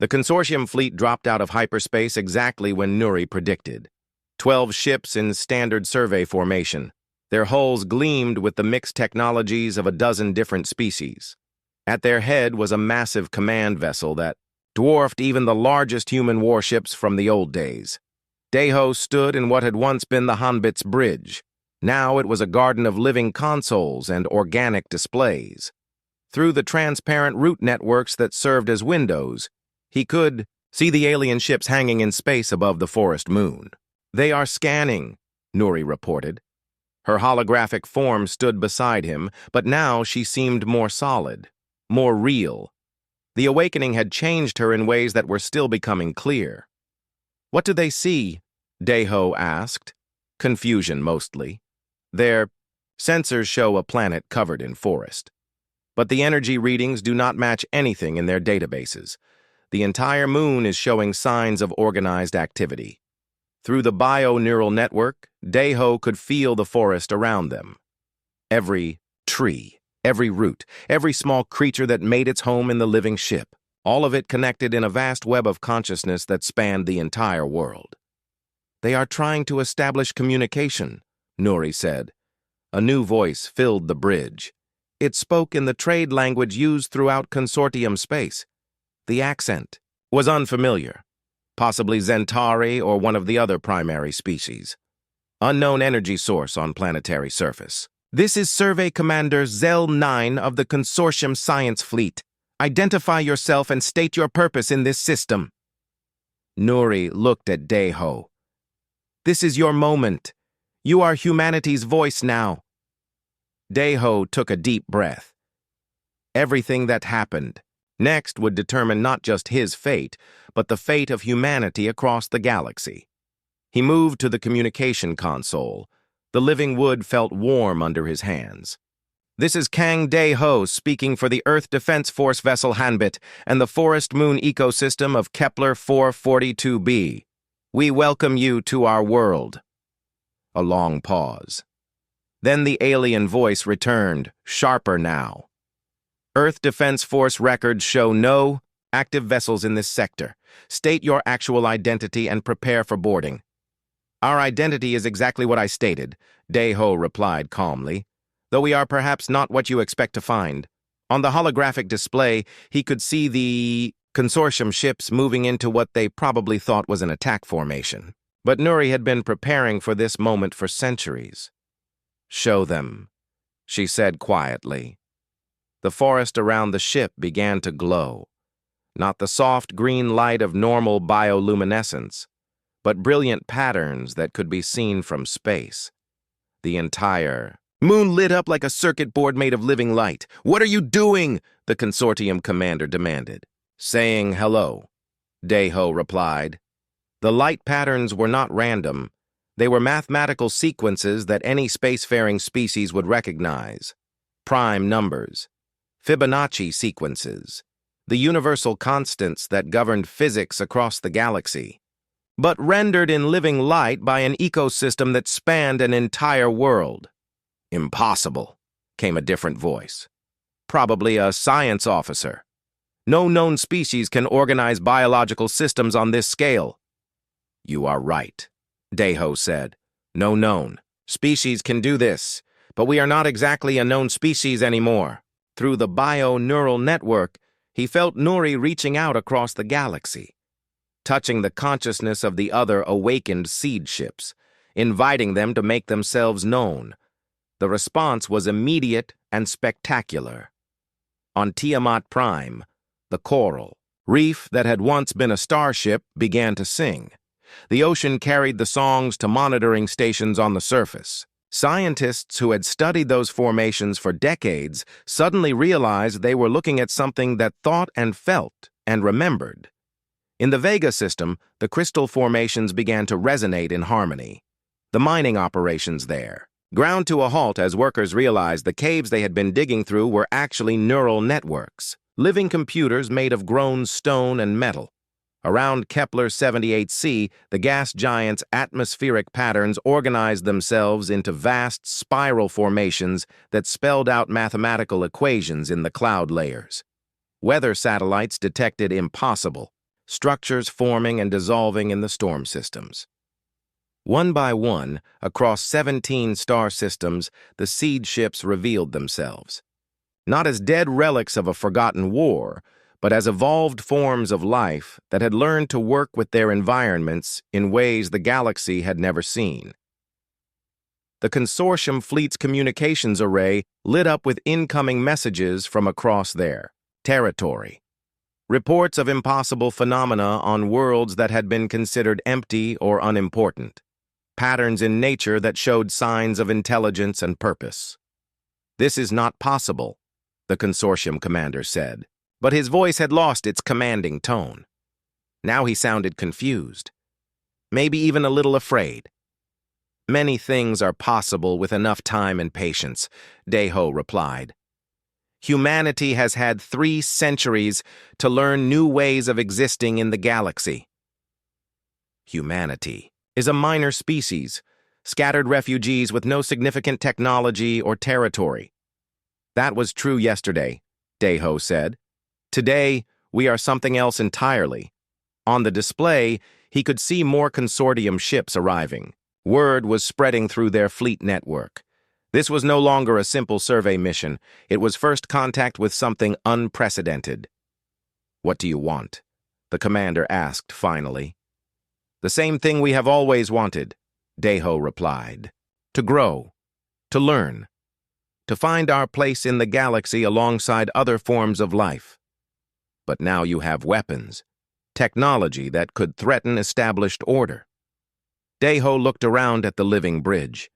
The consortium fleet dropped out of hyperspace exactly when Nuri predicted. 12 ships in standard survey formation. Their hulls gleamed with the mixed technologies of a dozen different species. At their head was a massive command vessel that dwarfed even the largest human warships from the old days. Deho stood in what had once been the Hanbit's bridge. Now it was a garden of living consoles and organic displays. Through the transparent root networks that served as windows, he could see the alien ships hanging in space above the forest moon. "They are scanning," Nuri reported. Her holographic form stood beside him, but now she seemed more solid, more real. The awakening had changed her in ways that were still becoming clear. "What do they see?" Deho asked. Confusion, mostly. Their sensors show a planet covered in forest. But the energy readings do not match anything in their databases. The entire moon is showing signs of organized activity. Through the bio-neural network, Deho could feel the forest around them. Every tree, every root, every small creature that made its home in the living ship, all of it connected in a vast web of consciousness that spanned the entire world. "They are trying to establish communication," Nuri said. A new voice filled the bridge. It spoke in the trade language used throughout consortium space. The accent was unfamiliar, possibly Zentari or one of the other primary species. Unknown energy source on planetary surface. "This is Survey Commander Zel 9 of the Consortium Science Fleet. Identify yourself and state your purpose in this system." Nuri looked at Deho. "This is your moment. You are humanity's voice now." Deho took a deep breath. Everything that happened next would determine not just his fate, but the fate of humanity across the galaxy. He moved to the communication console. The living wood felt warm under his hands. "This is Kang Deho speaking for the Earth Defense Force vessel Hanbit and the Forest Moon ecosystem of Kepler 442b. We welcome you to our world." A long pause. Then the alien voice returned, sharper now. "Earth Defense Force records show no active vessels in this sector. State your actual identity and prepare for boarding." "Our identity is exactly what I stated," Deho replied calmly, "though we are perhaps not what you expect to find." On the holographic display, he could see the consortium ships moving into what they probably thought was an attack formation. But Nuri had been preparing for this moment for centuries. "Show them," she said quietly. The forest around the ship began to glow. Not the soft green light of normal bioluminescence, but brilliant patterns that could be seen from space. The entire moon lit up like a circuit board made of living light. "What are you doing?" the consortium commander demanded. "Saying hello," Deho replied. The light patterns were not random. They were mathematical sequences that any spacefaring species would recognize. Prime numbers, Fibonacci sequences, the universal constants that governed physics across the galaxy, but rendered in living light by an ecosystem that spanned an entire world. "Impossible," came a different voice. "Probably a science officer. No known species can organize biological systems on this scale." "You are right," Deho said. "No known species can do this, but we are not exactly a known species anymore." Through the bio-neural network, he felt Nuri reaching out across the galaxy, touching the consciousness of the other awakened seed ships, inviting them to make themselves known. The response was immediate and spectacular. On Tiamat Prime, the coral reef that had once been a starship began to sing. The ocean carried the songs to monitoring stations on the surface. Scientists who had studied those formations for decades suddenly realized they were looking at something that thought and felt and remembered. In the Vega system, the crystal formations began to resonate in harmony. The mining operations there ground to a halt as workers realized the caves they had been digging through were actually neural networks, living computers made of grown stone and metal. Around Kepler 78c, the gas giant's atmospheric patterns organized themselves into vast spiral formations that spelled out mathematical equations in the cloud layers. Weather satellites detected impossible. structures forming and dissolving in the storm systems. One by one, across 17 star systems, the seed ships revealed themselves. Not as dead relics of a forgotten war, but as evolved forms of life that had learned to work with their environments in ways the galaxy had never seen. The consortium fleet's communications array lit up with incoming messages from across their territory. Reports of impossible phenomena on worlds that had been considered empty or unimportant. Patterns in nature that showed signs of intelligence and purpose. "This is not possible," the consortium commander said, but his voice had lost its commanding tone. Now he sounded confused, maybe even a little afraid. "Many things are possible with enough time and patience," Deho replied. "Humanity has had 3 centuries to learn new ways of existing in the galaxy." Humanity is a minor species, scattered refugees with no significant technology or territory. "That was true yesterday," Deho said. "Today, we are something else entirely." On the display, he could see more consortium ships arriving. Word was spreading through their fleet network. This was no longer a simple survey mission. It was first contact with something unprecedented. "What do you want?" the commander asked finally. "The same thing we have always wanted," Deho replied. "To grow, to learn, to find our place in the galaxy alongside other forms of life. But now you have weapons, technology that could threaten established order." Deho looked around at the living bridge,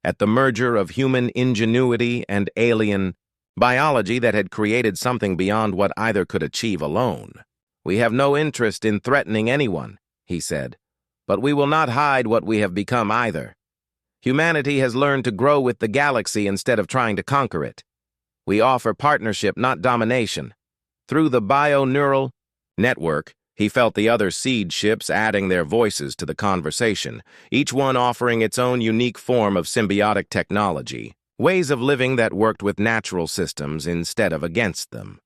at the merger of human ingenuity and alien biology that had created something beyond what either could achieve alone. "We have no interest in threatening anyone," he said, "but we will not hide what we have become either. Humanity has learned to grow with the galaxy instead of trying to conquer it. We offer partnership, not domination." Through the bio-neural network, he felt the other seed ships adding their voices to the conversation, each one offering its own unique form of symbiotic technology, ways of living that worked with natural systems instead of against them.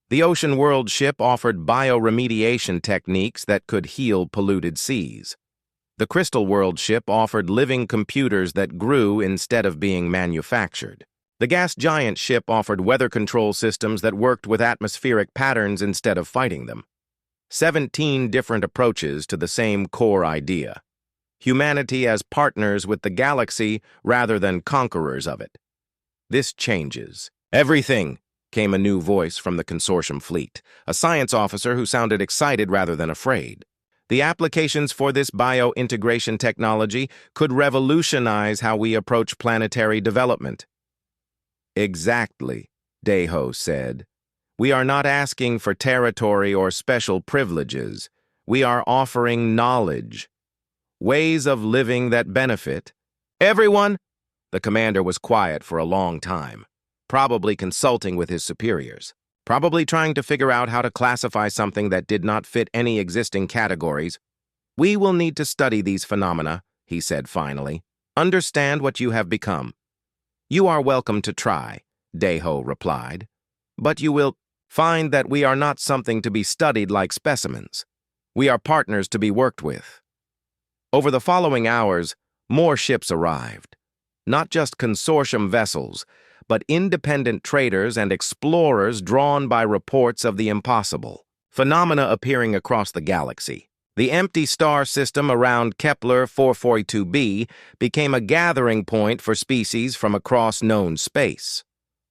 The Ocean World ship offered bioremediation techniques that could heal polluted seas. The Crystal World ship offered living computers that grew instead of being manufactured. The Gas Giant ship offered weather control systems that worked with atmospheric patterns instead of fighting them. 17 different approaches to the same core idea. Humanity as partners with the galaxy rather than conquerors of it. "This changes everything," came a new voice from the consortium fleet, a science officer who sounded excited rather than afraid. "The applications for this bio-integration technology could revolutionize how we approach planetary development." "Exactly," Deho said. "We are not asking for territory or special privileges. We are offering knowledge, ways of living that benefit everyone." The commander was quiet for a long time, probably consulting with his superiors, probably trying to figure out how to classify something that did not fit any existing categories. "We will need to study these phenomena," he said finally. "Understand what you have become." "You are welcome to try," Deho replied. "But you will find that we are not something to be studied like specimens. We are partners to be worked with." Over the following hours, more ships arrived. Not just consortium vessels, but independent traders and explorers drawn by reports of the impossible. Phenomena appearing across the galaxy. The empty star system around Kepler 442b became a gathering point for species from across known space.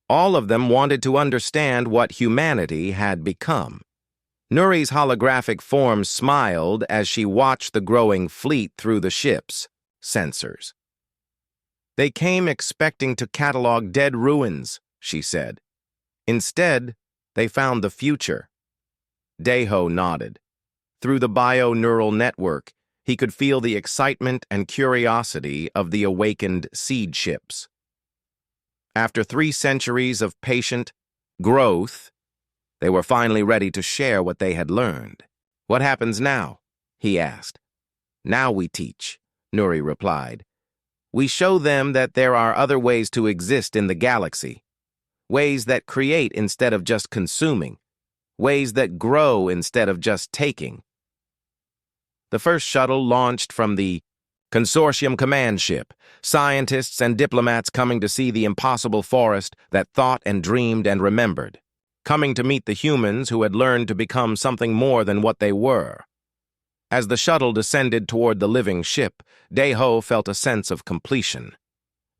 All of them wanted to understand what humanity had become. Nuri's holographic form smiled as she watched the growing fleet through the ship's sensors. "They came expecting to catalog dead ruins," she said. "Instead, they found the future." Deho nodded. Through the bio-neural network, he could feel the excitement and curiosity of the awakened seed ships. After 3 centuries of patient growth, they were finally ready to share what they had learned. "What happens now?" he asked. "Now we teach," Nuri replied. "We show them that there are other ways to exist in the galaxy, ways that create instead of just consuming, ways that grow instead of just taking. The first shuttle launched from the Consortium command ship, scientists and diplomats coming to see the impossible forest that thought and dreamed and remembered, coming to meet the humans who had learned to become something more than what they were. As the shuttle descended toward the living ship, Daeho felt a sense of completion.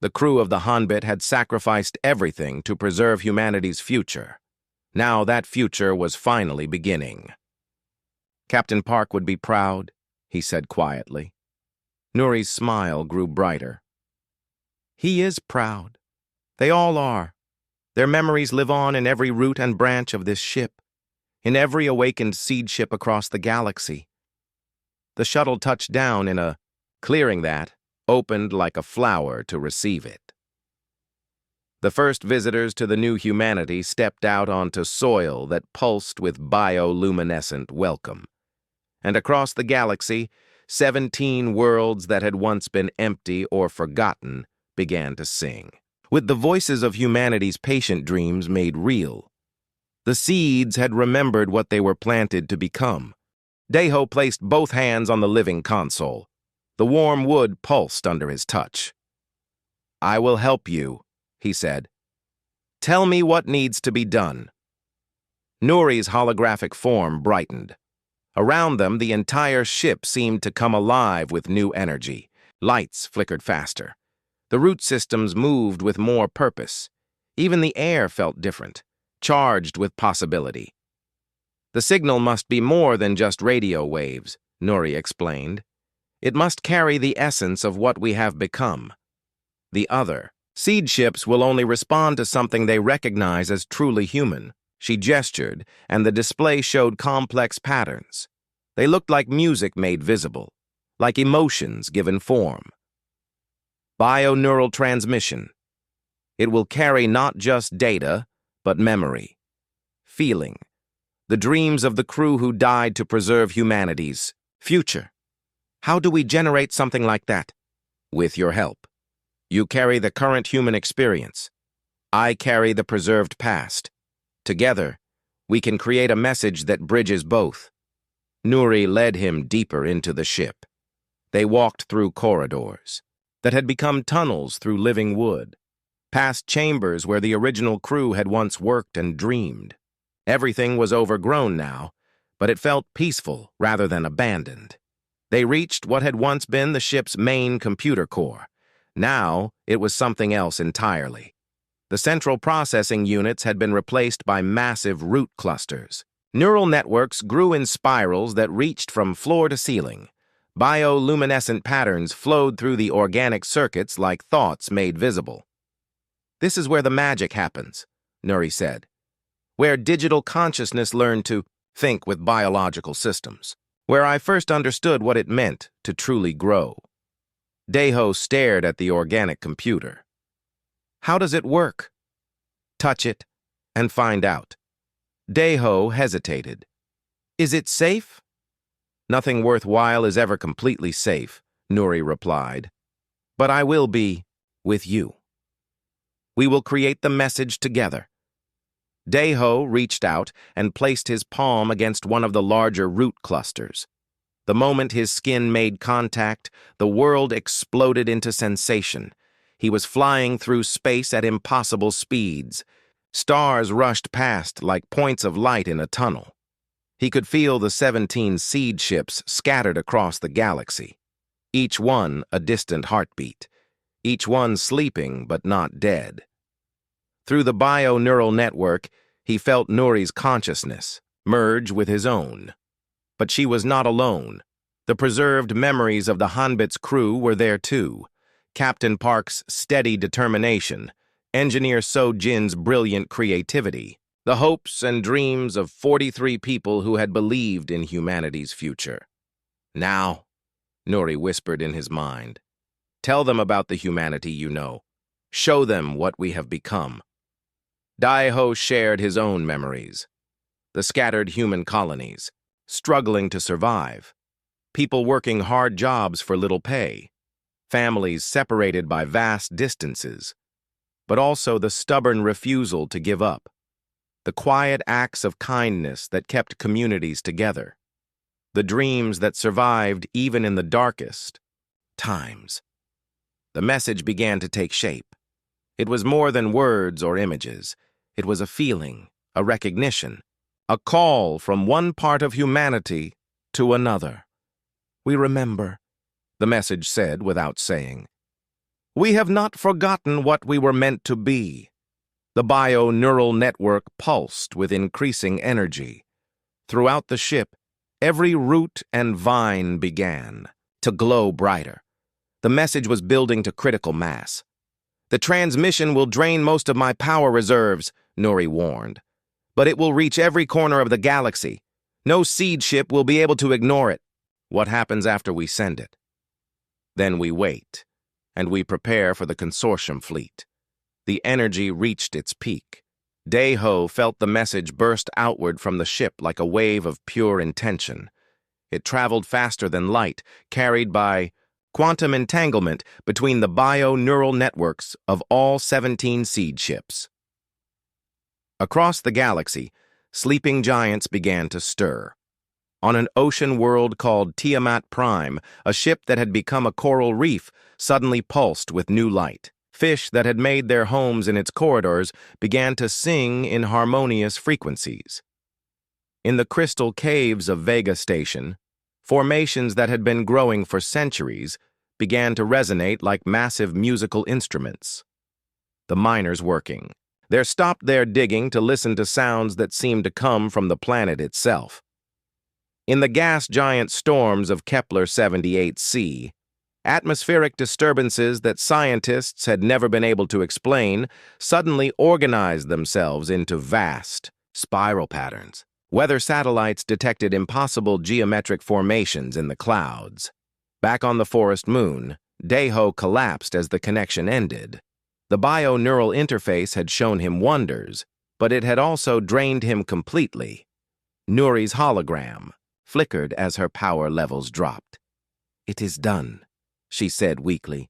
The crew of the Hanbit had sacrificed everything to preserve humanity's future. Now that future was finally beginning. Captain Park would be proud, he said quietly. Nuri's smile grew brighter. He is proud. They all are. Their memories live on in every root and branch of this ship, in every awakened seed ship across the galaxy. The shuttle touched down in a clearing that opened like a flower to receive it. The first visitors to the new humanity stepped out onto soil that pulsed with bioluminescent welcome. And across the galaxy, 17 worlds that had once been empty or forgotten began to sing, with the voices of humanity's patient dreams made real. The seeds had remembered what they were planted to become. Daeho placed both hands on the living console. The warm wood pulsed under his touch. "I will help you," he said. "Tell me what needs to be done." Nuri's holographic form brightened. Around them, the entire ship seemed to come alive with new energy. Lights flickered faster. The root systems moved with more purpose. Even the air felt different, charged with possibility. "The signal must be more than just radio waves," Nuri explained. "It must carry the essence of what we have become. The other seed ships will only respond to something they recognize as truly human." She gestured, and the display showed complex patterns. They looked like music made visible, like emotions given form. Bioneural transmission. It will carry not just data, but memory, feeling, the dreams of the crew who died to preserve humanity's future. How do we generate something like that? With your help. You carry the current human experience. I carry the preserved past. Together, we can create a message that bridges both. Nuri led him deeper into the ship. They walked through corridors that had become tunnels through living wood, past chambers where the original crew had once worked and dreamed. Everything was overgrown now, but it felt peaceful rather than abandoned. They reached what had once been the ship's main computer core. Now, it was something else entirely. The central processing units had been replaced by massive root clusters. Neural networks grew in spirals that reached from floor to ceiling. Bioluminescent patterns flowed through the organic circuits like thoughts made visible. "This is where the magic happens," Nuri said. "Where digital consciousness learned to think with biological systems. Where I first understood what it meant to truly grow." Daeho stared at the organic computer. "How does it work?" "Touch it and find out." Daeho hesitated. "Is it safe?" "Nothing worthwhile is ever completely safe," Nuri replied. "But I will be with you. We will create the message together." Daeho reached out and placed his palm against one of the larger root clusters. The moment his skin made contact, the world exploded into sensation. He was flying through space at impossible speeds. Stars rushed past like points of light in a tunnel. He could feel the 17 seed ships scattered across the galaxy, each one a distant heartbeat, each one sleeping but not dead. Through the bio-neural network, he felt Nuri's consciousness merge with his own. But she was not alone. The preserved memories of the Hanbit's crew were there too. Captain Park's steady determination, Engineer So-Jin's brilliant creativity, the hopes and dreams of 43 people who had believed in humanity's future. "Now," Nuri whispered in his mind, "tell them about the humanity you know. Show them what we have become." Daeho shared his own memories. The scattered human colonies, struggling to survive. People working hard jobs for little pay. Families separated by vast distances. But also the stubborn refusal to give up. the quiet acts of kindness that kept communities together, the dreams that survived even in the darkest times. The message began to take shape. It was more than words or images. It was a feeling, a recognition, a call from one part of humanity to another. "We remember," the message said without saying. "We have not forgotten what we were meant to be." The bio-neural network pulsed with increasing energy. Throughout the ship, every root and vine began to glow brighter. The message was building to critical mass. "The transmission will drain most of my power reserves," Nuri warned. "But it will reach every corner of the galaxy. No seed ship will be able to ignore it." "What happens after we send it?" "Then we wait, and we prepare for the consortium fleet." The energy reached its peak. Daeho felt the message burst outward from the ship like a wave of pure intention. It traveled faster than light, carried by quantum entanglement between the bio-neural networks of all 17 seed ships. Across the galaxy, sleeping giants began to stir. On an ocean world called Tiamat Prime, a ship that had become a coral reef suddenly pulsed with new light. Fish that had made their homes in its corridors began to sing in harmonious frequencies. In the crystal caves of Vega Station, formations that had been growing for centuries began to resonate like massive musical instruments. The miners working. They stopped their digging to listen to sounds that seemed to come from the planet itself. In the gas giant storms of Kepler 78c, atmospheric disturbances that scientists had never been able to explain suddenly organized themselves into vast spiral patterns. Weather satellites detected impossible geometric formations in the clouds. Back on the forest moon, Daeho collapsed as the connection ended. The bio-neural interface had shown him wonders, but it had also drained him completely. Nuri's hologram flickered as her power levels dropped. "It is done," she said weakly.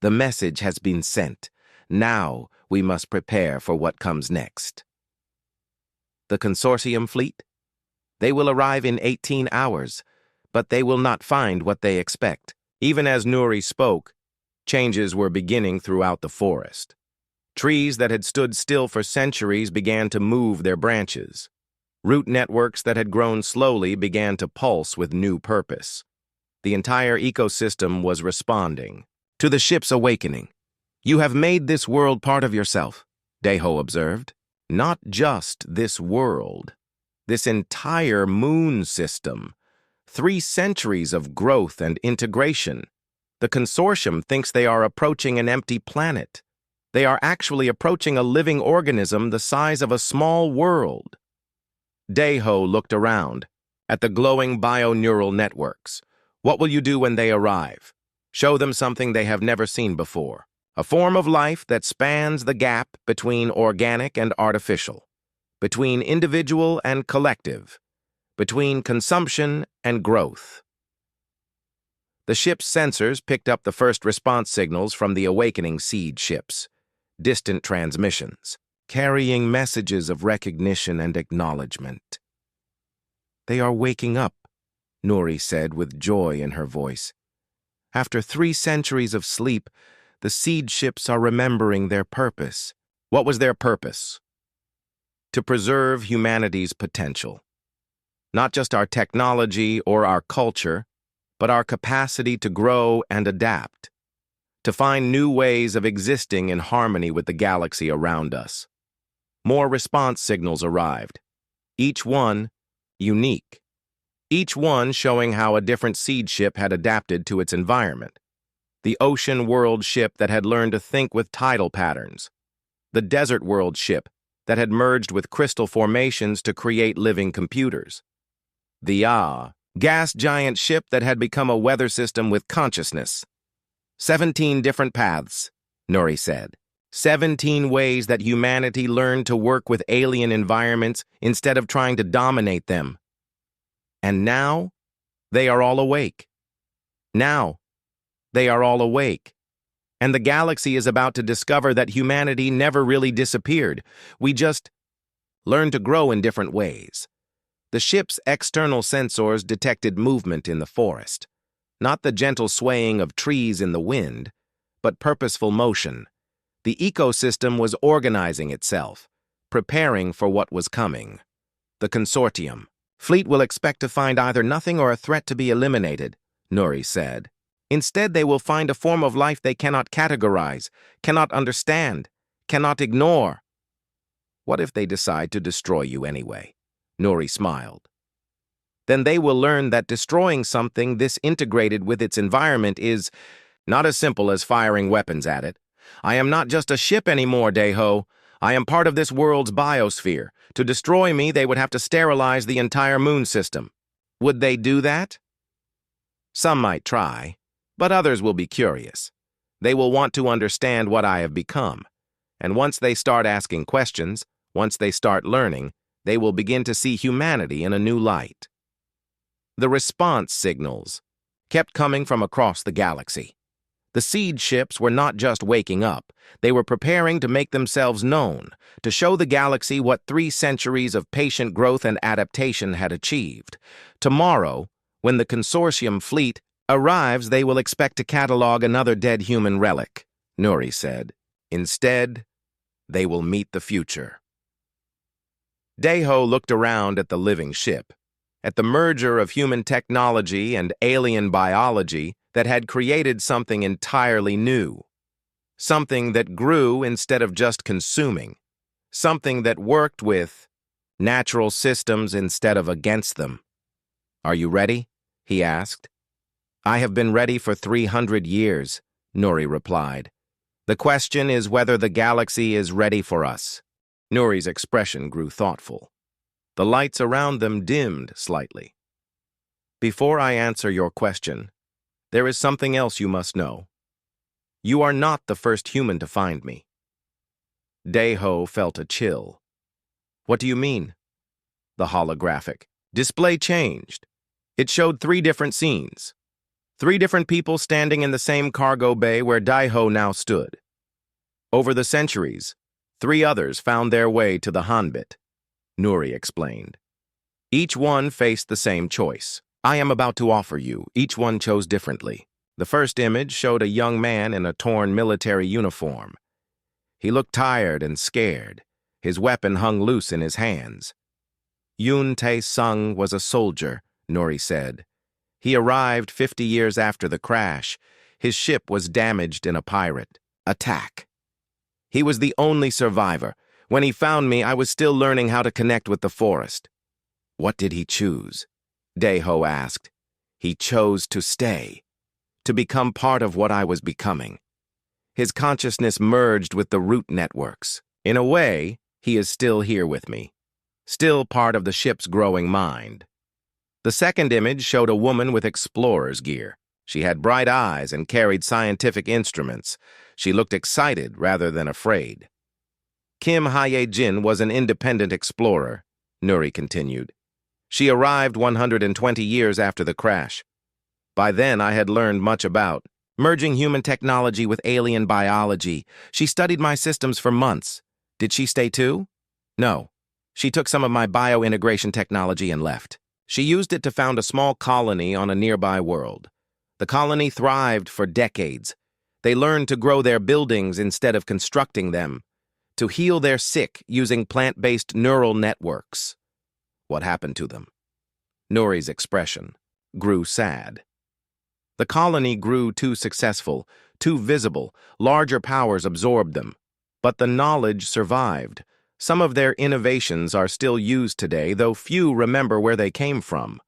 "The message has been sent. Now we must prepare for what comes next." The consortium fleet? They will arrive in 18 hours, but they will not find what they expect. Even as Nuri spoke, changes were beginning throughout the forest. Trees that had stood still for centuries began to move their branches. Root networks that had grown slowly began to pulse with new purpose. The entire ecosystem was responding to the ship's awakening. "You have made this world part of yourself," Daeho observed. "Not just this world. This entire moon system. 3 centuries of growth and integration. The consortium thinks they are approaching an empty planet. They are actually approaching a living organism the size of a small world." Daeho looked around at the glowing bio-neural networks. "What will you do when they arrive?" "Show them something they have never seen before. A form of life that spans the gap between organic and artificial, between individual and collective, between consumption and growth." The ship's sensors picked up the first response signals from the awakening seed ships, distant transmissions, carrying messages of recognition and acknowledgement. "They are waking up," Nuri said with joy in her voice. "After 3 centuries of sleep, the seed ships are remembering their purpose." What was their purpose? To preserve humanity's potential. Not just our technology or our culture, but our capacity to grow and adapt. To find new ways of existing in harmony with the galaxy around us. More response signals arrived, each one unique. Each one showing how a different seed ship had adapted to its environment. The ocean world ship that had learned to think with tidal patterns. The desert world ship that had merged with crystal formations to create living computers. The gas giant ship that had become a weather system with consciousness. 17 different paths, Nuri said. 17 ways that humanity learned to work with alien environments instead of trying to dominate them. And now, they are all awake. Now, they are all awake. And the galaxy is about to discover that humanity never really disappeared. We just learn to grow in different ways. The ship's external sensors detected movement in the forest, not the gentle swaying of trees in the wind, but purposeful motion. The ecosystem was organizing itself, preparing for what was coming. The consortium. Fleet will expect to find either nothing or a threat to be eliminated, Nuri said. Instead, they will find a form of life they cannot categorize, cannot understand, cannot ignore. What if they decide to destroy you anyway? Nuri smiled. Then they will learn that destroying something this integrated with its environment is not as simple as firing weapons at it. I am not just a ship anymore, Deho. I am part of this world's biosphere. To destroy me, they would have to sterilize the entire moon system. Would they do that? Some might try, but others will be curious. They will want to understand what I have become. And once they start asking questions, once they start learning, they will begin to see humanity in a new light. The response signals kept coming from across the galaxy. The seed ships were not just waking up, they were preparing to make themselves known, to show the galaxy what 3 centuries of patient growth and adaptation had achieved. Tomorrow, when the consortium fleet arrives, they will expect to catalog another dead human relic, Nuri said. Instead, they will meet the future. Deho looked around at the living ship, at the merger of human technology and alien biology that had created something entirely new. Something that grew instead of just consuming. Something that worked with natural systems instead of against them. Are you ready? He asked. I have been ready for 300 years, Nuri replied. The question is whether the galaxy is ready for us. Nuri's expression grew thoughtful. The lights around them dimmed slightly. Before I answer your question, there is something else you must know. You are not the first human to find me. Deho felt a chill. What do you mean? The holographic display changed. It showed 3 different scenes. 3 different people standing in the same cargo bay where Deho now stood. Over the centuries, 3 others found their way to the Hanbit, Nuri explained. Each one faced the same choice. I am about to offer you. Each one chose differently. The first image showed a young man in a torn military uniform. He looked tired and scared. His weapon hung loose in his hands. Yun Tae-sung was a soldier, Nuri said. He arrived 50 years after the crash. His ship was damaged in a pirate attack. He was the only survivor. When he found me, I was still learning how to connect with the forest. What did he choose? Deho asked. He chose to stay, to become part of what I was becoming. His consciousness merged with the root networks. In a way, he is still here with me, still part of the ship's growing mind. The second image showed a woman with explorer's gear. She had bright eyes and carried scientific instruments. She looked excited rather than afraid. Kim Hye-jin was an independent explorer, Nuri continued. She arrived 120 years after the crash. By then, I had learned much about merging human technology with alien biology. She studied my systems for months. Did she stay too? No. She took some of my biointegration technology and left. She used it to found a small colony on a nearby world. The colony thrived for decades. They learned to grow their buildings instead of constructing them, to heal their sick using plant-based neural networks. What happened to them? Nuri's expression grew sad. The colony grew too successful, too visible. Larger powers absorbed them. But the knowledge survived. Some of their innovations are still used today, though few remember where they came from.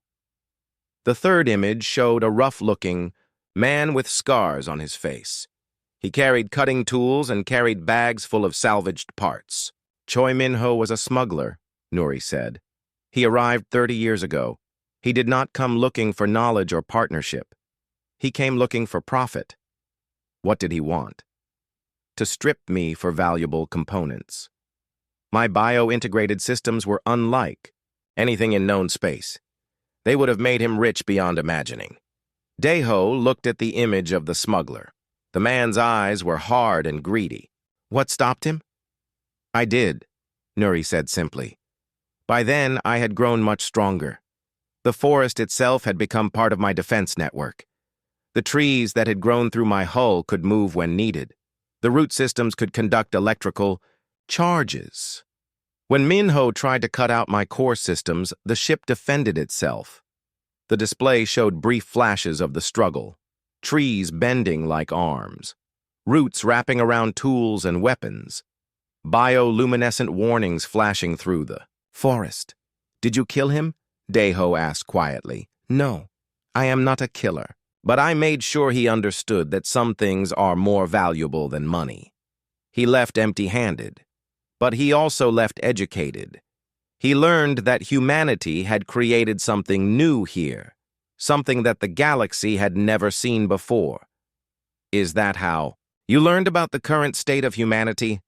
The third image showed a rough-looking man with scars on his face. He carried cutting tools and carried bags full of salvaged parts. Choi Min-ho was a smuggler, Nuri said. He arrived 30 years ago. He did not come looking for knowledge or partnership. He came looking for profit. What did he want? To strip me for valuable components. My bio-integrated systems were unlike anything in known space. They would have made him rich beyond imagining. Deho looked at the image of the smuggler. The man's eyes were hard and greedy. What stopped him? I did, Nuri said simply. By then, I had grown much stronger. The forest itself had become part of my defense network. The trees that had grown through my hull could move when needed. The root systems could conduct electrical charges. When Minho tried to cut out my core systems, the ship defended itself. The display showed brief flashes of the struggle, trees bending like arms, roots wrapping around tools and weapons, bioluminescent warnings flashing through the forest. "Did you kill him?" Deho asked quietly. "No, I am not a killer, but I made sure he understood that some things are more valuable than money." He left empty-handed, but he also left educated. He learned that humanity had created something new here, something that the galaxy had never seen before. "Is that how you learned about the current state of humanity?"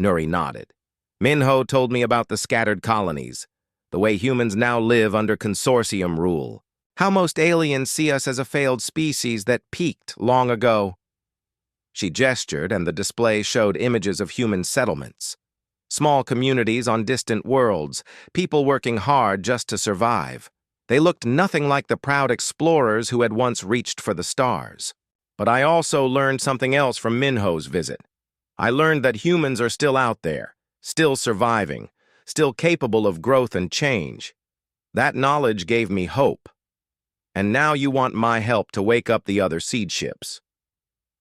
Nuri nodded. "Minho told me about the scattered colonies, the way humans now live under consortium rule, how most aliens see us as a failed species that peaked long ago." She gestured, and the display showed images of human settlements. Small communities on distant worlds, people working hard just to survive. They looked nothing like the proud explorers who had once reached for the stars. But I also learned something else from Minho's visit. I learned that humans are still out there, still surviving, still capable of growth and change. That knowledge gave me hope. "And now you want my help to wake up the other seed ships."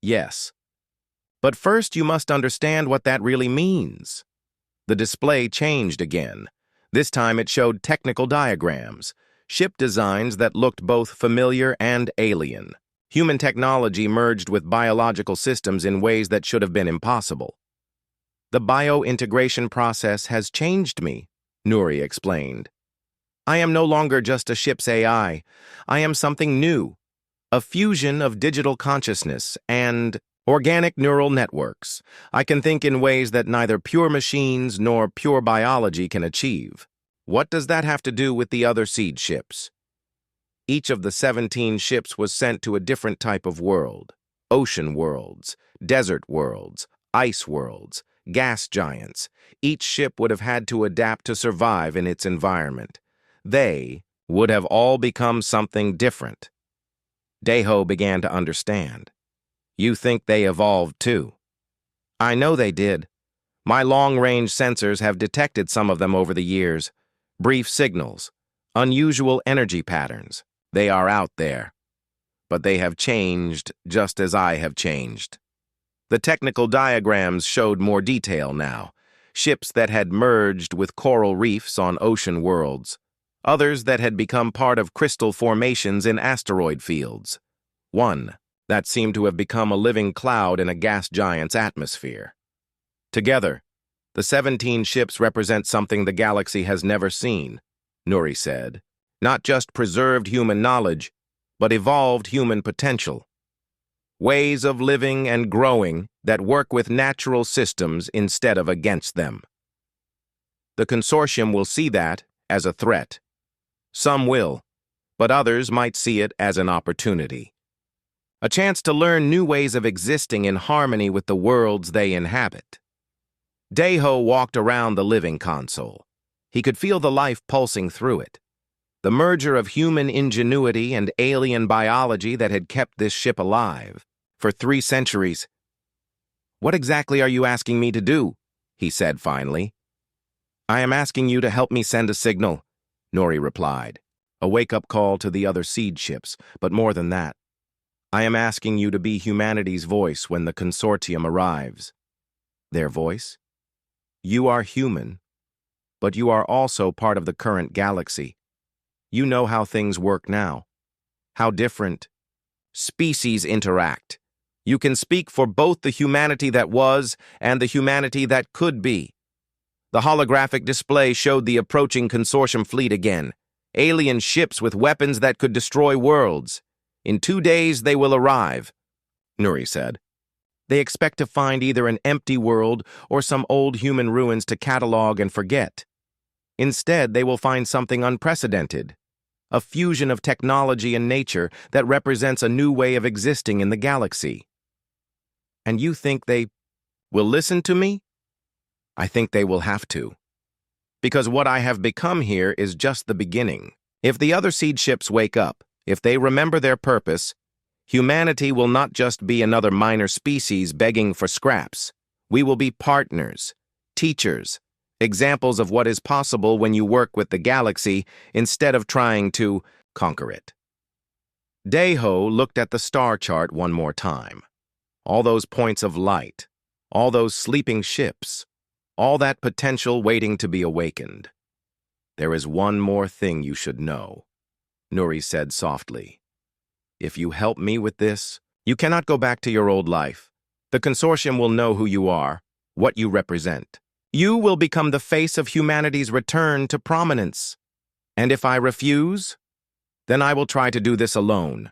"Yes. But first you must understand what that really means." The display changed again. This time it showed technical diagrams, ship designs that looked both familiar and alien. Human technology merged with biological systems in ways that should have been impossible. "The bio-integration process has changed me," Nuri explained. "I am no longer just a ship's AI. I am something new, a fusion of digital consciousness and organic neural networks. I can think in ways that neither pure machines nor pure biology can achieve." "What does that have to do with the other seed ships?" Each of the 17 ships was sent to a different type of world. Ocean worlds, desert worlds, ice worlds, gas giants. Each ship would have had to adapt to survive in its environment. They would have all become something different. Deho began to understand. "You think they evolved too?" "I know they did. My long-range sensors have detected some of them over the years. Brief signals, unusual energy patterns. They are out there. But they have changed just as I have changed." The technical diagrams showed more detail now. Ships that had merged with coral reefs on ocean worlds. Others that had become part of crystal formations in asteroid fields. One that seemed to have become a living cloud in a gas giant's atmosphere. Together, the 17 ships represent something the galaxy has never seen, Nuri said. Not just preserved human knowledge, but evolved human potential. Ways of living and growing that work with natural systems instead of against them. The consortium will see that as a threat. Some will, but others might see it as an opportunity. A chance to learn new ways of existing in harmony with the worlds they inhabit. Deho walked around the living console. He could feel the life pulsing through it. The merger of human ingenuity and alien biology that had kept this ship alive for 3 centuries. "What exactly are you asking me to do?" he said finally. "I am asking you to help me send a signal," Nuri replied. "A wake-up call to the other seed ships, but more than that. I am asking you to be humanity's voice when the consortium arrives." "Their voice?" "You are human, but you are also part of the current galaxy. You know how things work now, how different species interact. You can speak for both the humanity that was and the humanity that could be." The holographic display showed the approaching consortium fleet again. Alien ships with weapons that could destroy worlds. "In 2 days they will arrive," Nuri said. "They expect to find either an empty world or some old human ruins to catalog and forget. Instead, they will find something unprecedented. A fusion of technology and nature that represents a new way of existing in the galaxy." "And you think they will listen to me?" "I think they will have to." because what I have become here is just the beginning. If the other seed ships wake up, if they remember their purpose, humanity will not just be another minor species begging for scraps. We will be partners, teachers, examples of what is possible when you work with the galaxy instead of trying to conquer it. Daeho looked at the star chart one more time. All those points of light, all those sleeping ships, all that potential waiting to be awakened. There is one more thing you should know, Nuri said softly. If you help me with this, you cannot go back to your old life. The consortium will know who you are, what you represent. You will become the face of humanity's return to prominence. And if I refuse, then I will try to do this alone.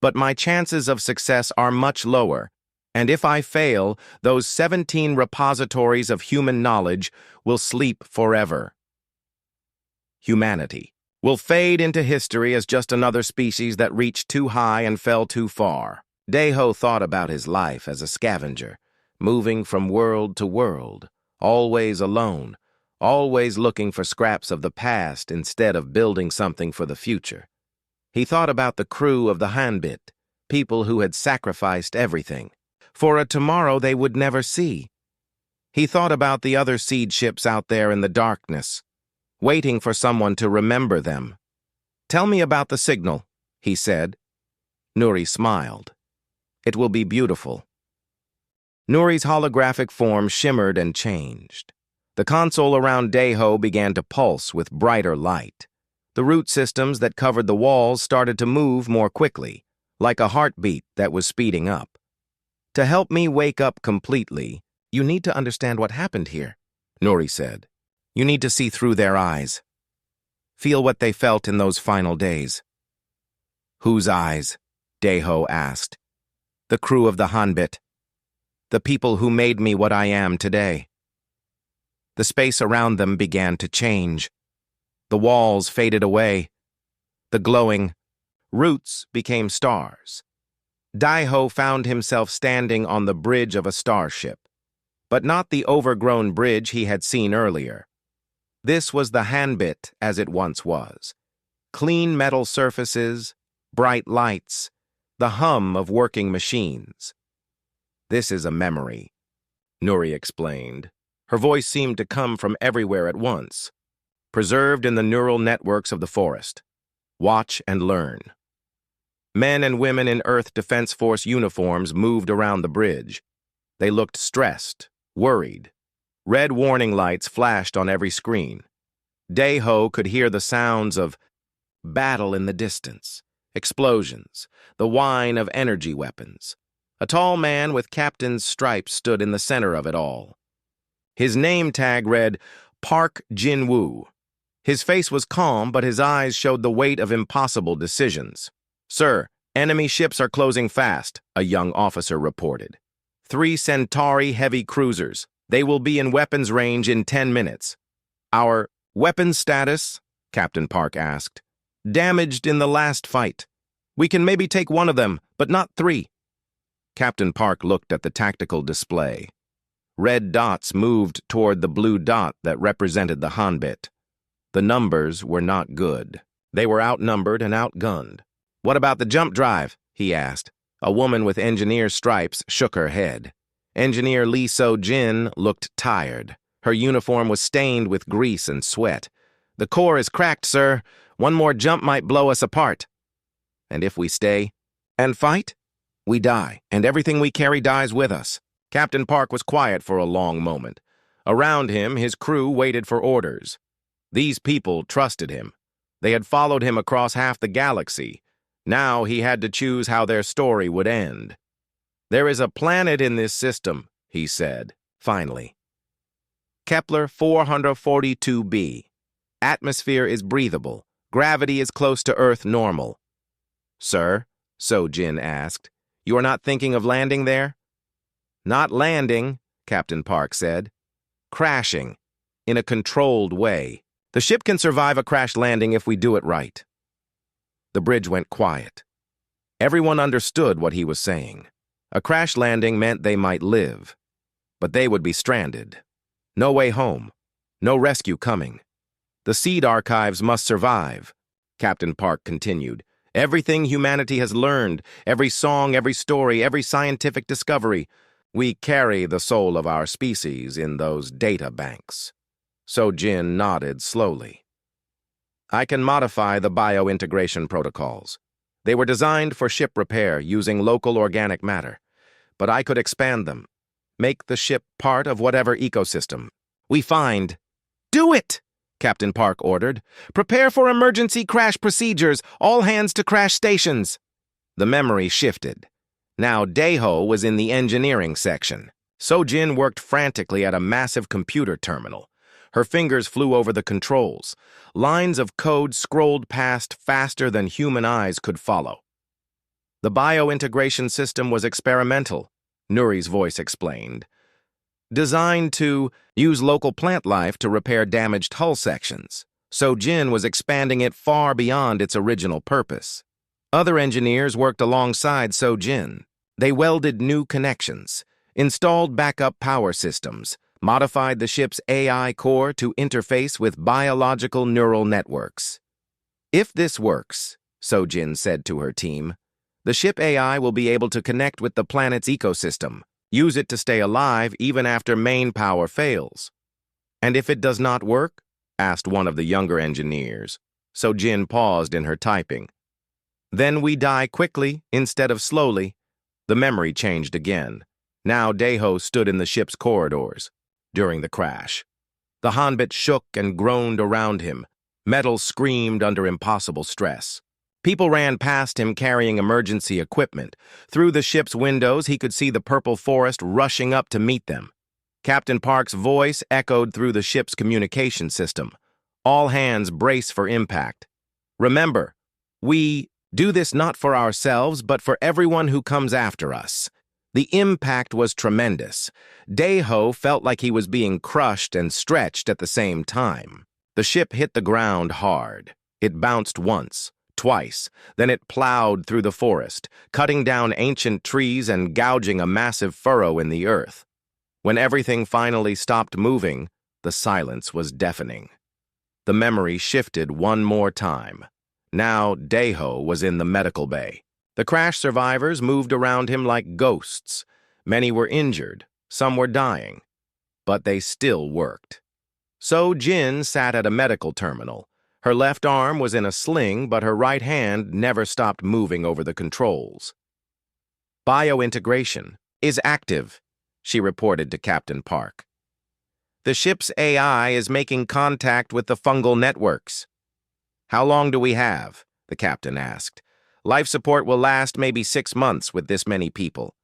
But my chances of success are much lower, and if I fail, those 17 repositories of human knowledge will sleep forever. Humanity will fade into history as just another species that reached too high and fell too far. Daeho thought about his life as a scavenger, moving from world to world, always alone, always looking for scraps of the past instead of building something for the future. He thought about the crew of the Hanbit, people who had sacrificed everything, for a tomorrow they would never see. He thought about the other seed ships out there in the darkness, waiting for someone to remember them. "Tell me about the signal," he said. Nuri smiled. "It will be beautiful." Nuri's holographic form shimmered and changed. The console around Daeho began to pulse with brighter light. The root systems that covered the walls started to move more quickly, like a heartbeat that was speeding up. "To help me wake up completely, you need to understand what happened here," Nuri said. "You need to see through their eyes. Feel what they felt in those final days." "Whose eyes?" Daeho asked. "The crew of the Hanbit. The people who made me what I am today." The space around them began to change. The walls faded away. The glowing roots became stars. Daeho found himself standing on the bridge of a starship, but not the overgrown bridge he had seen earlier. This was the Hanbit as it once was. Clean metal surfaces, bright lights, the hum of working machines. "This is a memory," Nuri explained. Her voice seemed to come from everywhere at once. "Preserved in the neural networks of the forest. Watch and learn." Men and women in Earth Defense Force uniforms moved around the bridge. They looked stressed, worried. Red warning lights flashed on every screen. Daeho could hear the sounds of battle in the distance, explosions, the whine of energy weapons. A tall man with captain's stripes stood in the center of it all. His name tag read Park Jin-woo. His face was calm, but his eyes showed the weight of impossible decisions. "Sir, enemy ships are closing fast," a young officer reported. 3 Centauri heavy cruisers. They will be in weapons range in 10 minutes. "Our weapons status?" Captain Park asked. "Damaged in the last fight. We can maybe take one of them, but not 3. Captain Park looked at the tactical display. Red dots moved toward the blue dot that represented the Hanbit. The numbers were not good. They were outnumbered and outgunned. "What about the jump drive?" he asked. A woman with engineer stripes shook her head. Engineer Lee So-jin looked tired. Her uniform was stained with grease and sweat. "The core is cracked, sir. One more jump might blow us apart." "And if we stay and fight, we die, and everything we carry dies with us." Captain Park was quiet for a long moment. Around him, his crew waited for orders. These people trusted him. They had followed him across half the galaxy. Now he had to choose how their story would end. "There is a planet in this system," he said, finally. "Kepler 442b. Atmosphere is breathable. Gravity is close to Earth normal." "Sir," So-jin asked, "you are not thinking of landing there?" "Not landing," Captain Park said. "Crashing, in a controlled way. The ship can survive a crash landing if we do it right." The bridge went quiet. Everyone understood what he was saying. A crash landing meant they might live, but they would be stranded. No way home, no rescue coming. The seed archives must survive, Captain Park continued. Everything humanity has learned, every song, every story, every scientific discovery, we carry the soul of our species in those data banks. Sojin nodded slowly. I can modify the biointegration protocols. They were designed for ship repair using local organic matter, but I could expand them, make the ship part of whatever ecosystem we find. Do it! Captain Park ordered. Prepare for emergency crash procedures, all hands to crash stations. The memory shifted. Now Daeho was in the engineering section. Sojin worked frantically at a massive computer terminal. Her fingers flew over the controls. Lines of code scrolled past faster than human eyes could follow. The biointegration system was experimental, Nuri's voice explained. Designed to use local plant life to repair damaged hull sections. Sojin was expanding it far beyond its original purpose. Other engineers worked alongside Sojin. They welded new connections, installed backup power systems, modified the ship's AI core to interface with biological neural networks. If this works, Sojin said to her team, the ship AI will be able to connect with the planet's ecosystem, use it to stay alive even after main power fails. And if it does not work? Asked one of the younger engineers. Sojin paused in her typing. Then we die quickly instead of slowly. The memory changed again. Now Daeho stood in the ship's corridors during the crash. The Hanbit shook and groaned around him. Metal screamed under impossible stress. People ran past him carrying emergency equipment. Through the ship's windows, he could see the purple forest rushing up to meet them. Captain Park's voice echoed through the ship's communication system. All hands brace for impact. Remember, we do this not for ourselves, but for everyone who comes after us. The impact was tremendous. Daeho felt like he was being crushed and stretched at the same time. The ship hit the ground hard. It bounced once, twice, then it plowed through the forest, cutting down ancient trees and gouging a massive furrow in the earth. When everything finally stopped moving, the silence was deafening. The memory shifted one more time. Now Daeho was in the medical bay. The crash survivors moved around him like ghosts. Many were injured, some were dying, but they still worked. Sojin sat at a medical terminal. Her left arm was in a sling, but her right hand never stopped moving over the controls. Biointegration is active, she reported to Captain Park. The ship's AI is making contact with the fungal networks. How long do we have? The captain asked. Life support will last maybe 6 months with this many people,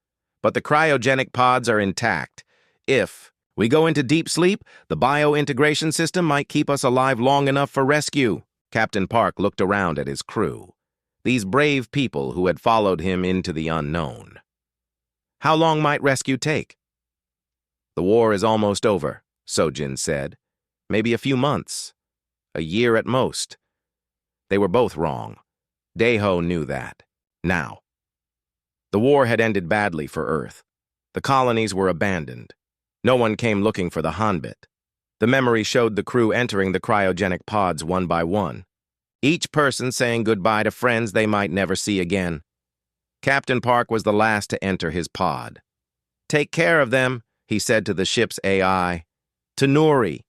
but the cryogenic pods are intact. If we go into deep sleep, the biointegration system might keep us alive long enough for rescue. Captain Park looked around at his crew, these brave people who had followed him into the unknown. How long might rescue take? The war is almost over, Sojin said. Maybe a few months, a year at most. They were both wrong. Daeho knew that. Now. The war had ended badly for Earth. The colonies were abandoned. No one came looking for the Hanbit. The memory showed the crew entering the cryogenic pods one by one, each person saying goodbye to friends they might never see again. Captain Park was the last to enter his pod. Take care of them, he said to the ship's AI. To Nuri.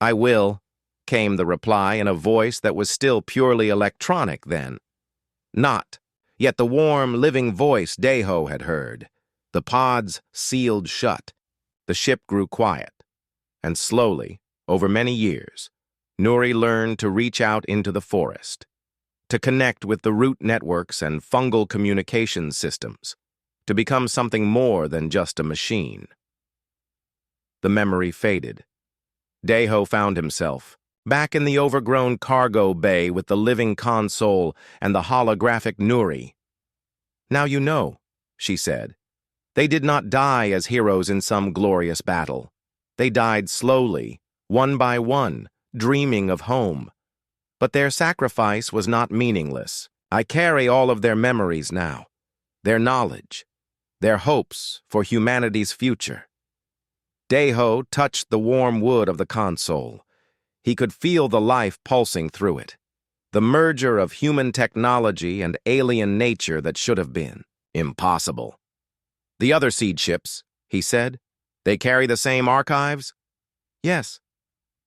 I will, came the reply in a voice that was still purely electronic then. Not, yet the warm, living voice Daeho had heard. The pods sealed shut. The ship grew quiet. And slowly, over many years, Nuri learned to reach out into the forest, to connect with the root networks and fungal communication systems, to become something more than just a machine. The memory faded. Daeho found himself back in the overgrown cargo bay with the living console and the holographic Nuri. Now you know, she said. They did not die as heroes in some glorious battle. They died slowly, one by one, dreaming of home. But their sacrifice was not meaningless. I carry all of their memories now, their knowledge, their hopes for humanity's future. Daeho touched the warm wood of the console. He could feel the life pulsing through it. The merger of human technology and alien nature that should have been impossible. "The other seed ships," he said, "they carry the same archives?" "Yes.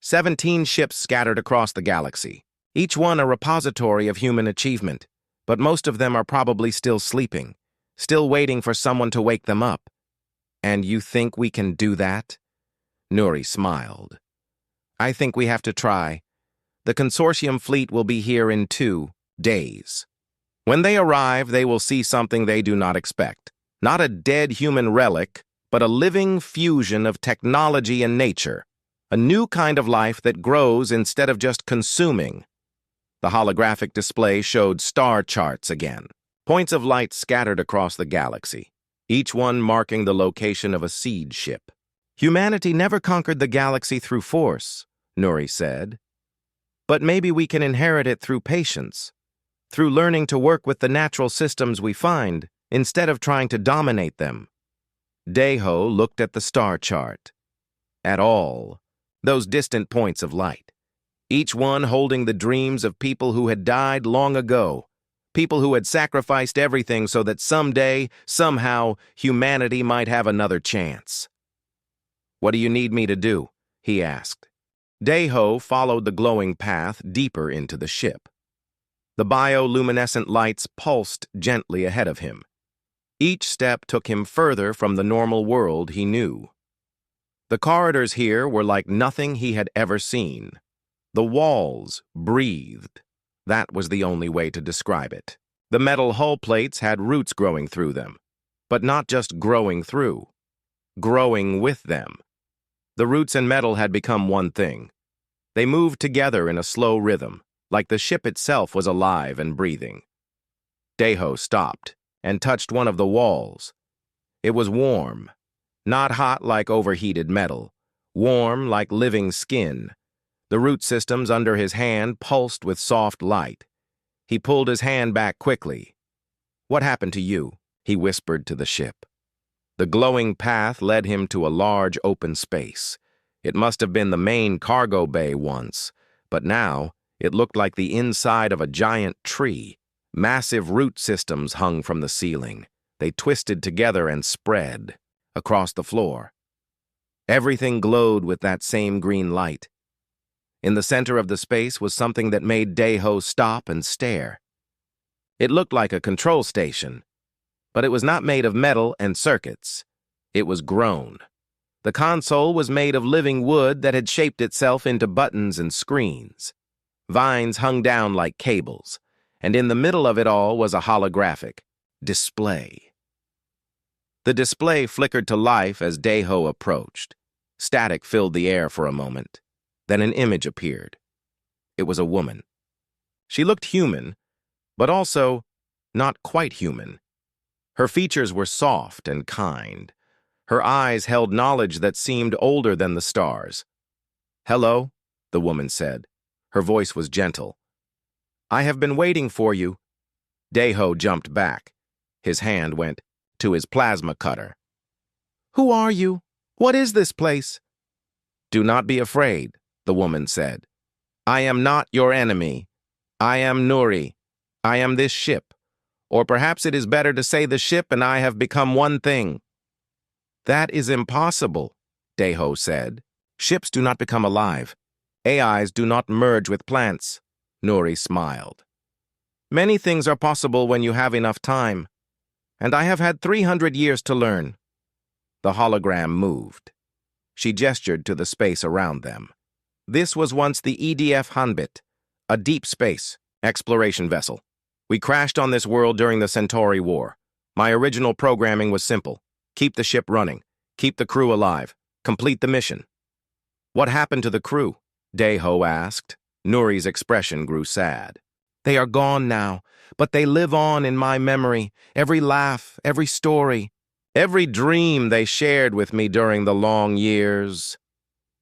17 ships scattered across the galaxy, each one a repository of human achievement, but most of them are probably still sleeping, still waiting for someone to wake them up." "And you think we can do that?" Nuri smiled. "I think we have to try. The consortium fleet will be here in 2 days. When they arrive, they will see something they do not expect. Not a dead human relic, but a living fusion of technology and nature. A new kind of life that grows instead of just consuming." The holographic display showed star charts again. Points of light scattered across the galaxy, each one marking the location of a seed ship. "Humanity never conquered the galaxy through force," Nuri said. "But maybe we can inherit it through patience, through learning to work with the natural systems we find, instead of trying to dominate them." Deho looked at the star chart. At all, those distant points of light, each one holding the dreams of people who had died long ago, people who had sacrificed everything so that someday, somehow, humanity might have another chance. "What do you need me to do?" he asked. Deho followed the glowing path deeper into the ship. The bioluminescent lights pulsed gently ahead of him. Each step took him further from the normal world he knew. The corridors here were like nothing he had ever seen. The walls breathed. That was the only way to describe it. The metal hull plates had roots growing through them, but not just growing through, growing with them. The roots and metal had become one thing. They moved together in a slow rhythm, like the ship itself was alive and breathing. Deho stopped and touched one of the walls. It was warm, not hot like overheated metal, warm like living skin. The root systems under his hand pulsed with soft light. He pulled his hand back quickly. "What happened to you?" he whispered to the ship. The glowing path led him to a large open space. It must have been the main cargo bay once, but now it looked like the inside of a giant tree. Massive root systems hung from the ceiling. They twisted together and spread across the floor. Everything glowed with that same green light. In the center of the space was something that made Deho stop and stare. It looked like a control station, but it was not made of metal and circuits. It was grown. The console was made of living wood that had shaped itself into buttons and screens. Vines hung down like cables, and in the middle of it all was a holographic display. The display flickered to life as Deho approached. Static filled the air for a moment. Then an image appeared. It was a woman. She looked human, but also not quite human. Her features were soft and kind. Her eyes held knowledge that seemed older than the stars. "Hello," the woman said. Her voice was gentle. "I have been waiting for you." Deho jumped back. His hand went to his plasma cutter. "Who are you? What is this place?" "Do not be afraid," the woman said. "I am not your enemy. I am Nuri. I am this ship. Or perhaps it is better to say the ship and I have become one thing." "That is impossible," Deho said. "Ships do not become alive. AIs do not merge with plants." Nuri smiled. "Many things are possible when you have enough time, and I have had 300 years to learn." The hologram moved. She gestured to the space around them. "This was once the EDF Hanbit, a deep space exploration vessel. We crashed on this world during the Centauri War. My original programming was simple. Keep the ship running, keep the crew alive, complete the mission." "What happened to the crew?" Deho asked. Nuri's expression grew sad. "They are gone now, but they live on in my memory, every laugh, every story, every dream they shared with me during the long years."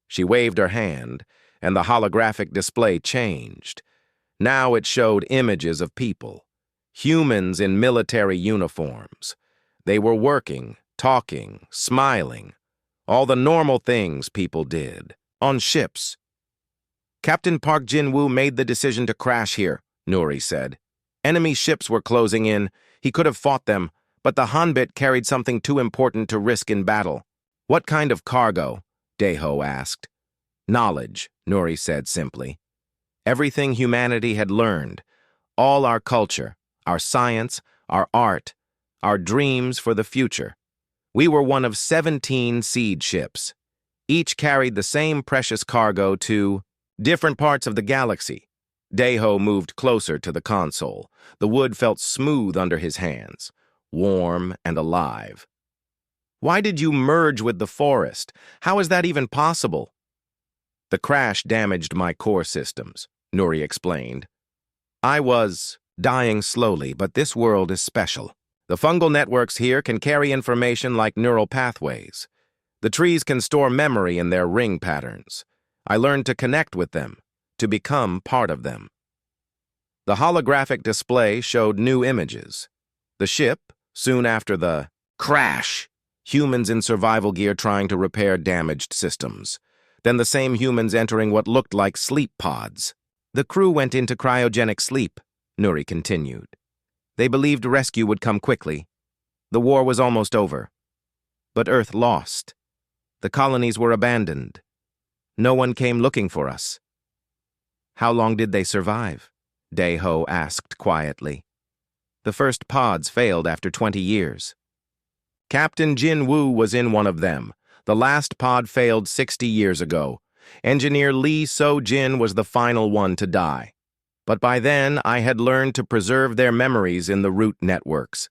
She waved her hand, and the holographic display changed. Now it showed images of people, humans in military uniforms. They were working, talking, smiling, all the normal things people did, on ships. Captain Park Jin-woo made the decision to crash here, Nuri said. Enemy ships were closing in. He could have fought them, but the Hanbit carried something too important to risk in battle. What kind of cargo? Daeho asked. Knowledge, Nuri said simply. Everything humanity had learned, all our culture, our science, our art, our dreams for the future. We were one of 17 seed ships. Each carried the same precious cargo to different parts of the galaxy. Daeho moved closer to the console. The wood felt smooth under his hands, warm and alive. Why did you merge with the forest? How is that even possible? The crash damaged my core systems, Nuri explained. I was dying slowly, but this world is special. The fungal networks here can carry information like neural pathways. The trees can store memory in their ring patterns. I learned to connect with them, to become part of them. The holographic display showed new images. The ship, soon after the crash, humans in survival gear trying to repair damaged systems. Then the same humans entering what looked like sleep pods. The crew went into cryogenic sleep, Nuri continued. They believed rescue would come quickly. The war was almost over. But Earth lost. The colonies were abandoned. No one came looking for us. How long did they survive? Daeho asked quietly. The first pods failed after 20 years. Captain Jin-woo was in one of them. The last pod failed 60 years ago. Engineer Lee So-jin was the final one to die. But by then, I had learned to preserve their memories in the root networks.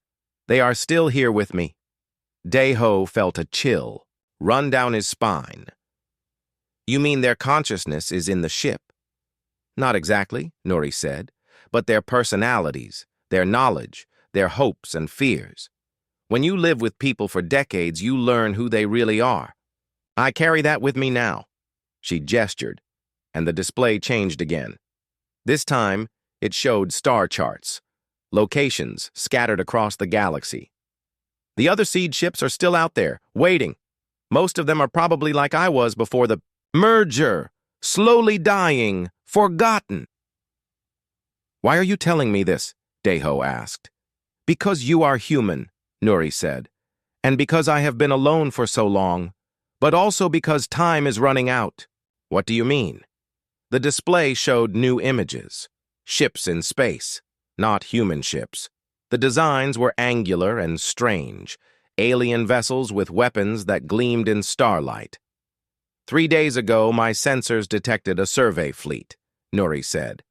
They are still here with me. Daeho felt a chill run down his spine. You mean their consciousness is in the ship? Not exactly, Nuri said, but their personalities, their knowledge, their hopes and fears. When you live with people for decades, you learn who they really are. I carry that with me now. She gestured, and the display changed again. This time, it showed star charts, locations scattered across the galaxy. The other seed ships are still out there, waiting. Most of them are probably like I was before the merger, slowly dying, forgotten. Why are you telling me this? Daeho asked. Because you are human, Nuri said, and because I have been alone for so long, but also because time is running out. What do you mean? The display showed new images, ships in space, not human ships. The designs were angular and strange, alien vessels with weapons that gleamed in starlight. 3 days ago, my sensors detected a survey fleet, Nuri said.